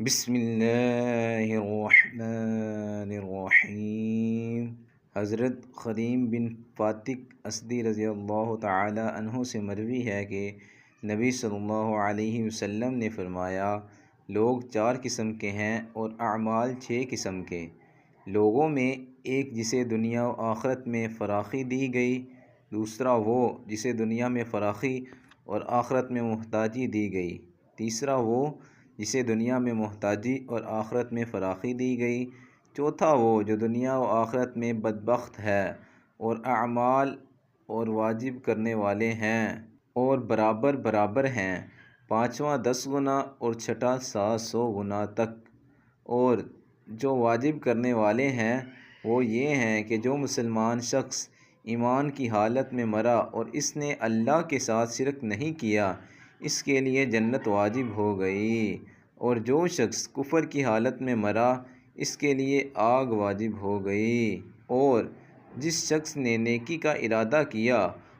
بسم اللہ الرحمن الرحیم۔ حضرت خدیم بن فاتق اسدی رضی اللہ تعالی عنہ سے مروی ہے کہ نبی صلی اللہ علیہ وسلم نے فرمایا، لوگ 4 قسم کے ہیں اور اعمال 6 قسم کے۔ لوگوں میں ایک جسے دنیا و آخرت میں فراخی دی گئی، دوسرا وہ جسے دنیا میں فراخی اور آخرت میں محتاجی دی گئی، تیسرا وہ جسے دنیا میں محتاجی اور آخرت میں فراخی دی گئی، چوتھا وہ جو دنیا و آخرت میں بدبخت ہے اور اعمال اور واجب کرنے والے ہیں اور برابر برابر ہیں، پانچواں 10 گنا اور چھٹا 700 گنا تک۔ اور جو واجب کرنے والے ہیں وہ یہ ہیں کہ جو مسلمان شخص ایمان کی حالت میں مرا اور اس نے اللہ کے ساتھ شرک نہیں کیا، اس کے لیے جنت واجب ہو گئی، اور جو شخص کفر کی حالت میں مرا اس کے لیے آگ واجب ہو گئی، اور جس شخص نے نیکی کا ارادہ کیا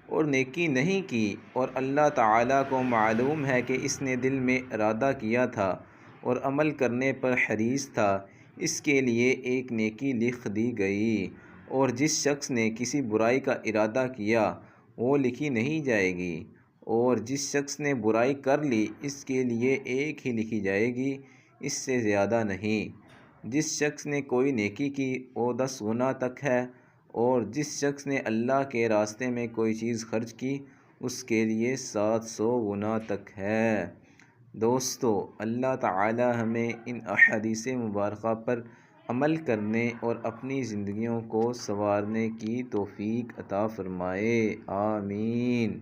اور نیکی نہیں کی اور اللہ تعالیٰ کو معلوم ہے کہ اس نے دل میں ارادہ کیا تھا اور عمل کرنے پر حریص تھا، اس کے لیے ایک نیکی لکھ دی گئی، اور جس شخص نے کسی برائی کا ارادہ کیا وہ لکھی نہیں جائے گی، اور جس شخص نے برائی کر لی اس کے لیے ایک ہی لکھی جائے گی، اس سے زیادہ نہیں۔ جس شخص نے کوئی نیکی کی وہ 10 گنا تک ہے، اور جس شخص نے اللہ کے راستے میں کوئی چیز خرچ کی اس کے لیے 700 گنا تک ہے۔ دوستو، اللہ تعالی ہمیں ان احادیث مبارکہ پر عمل کرنے اور اپنی زندگیوں کو سنوارنے کی توفیق عطا فرمائے، آمین۔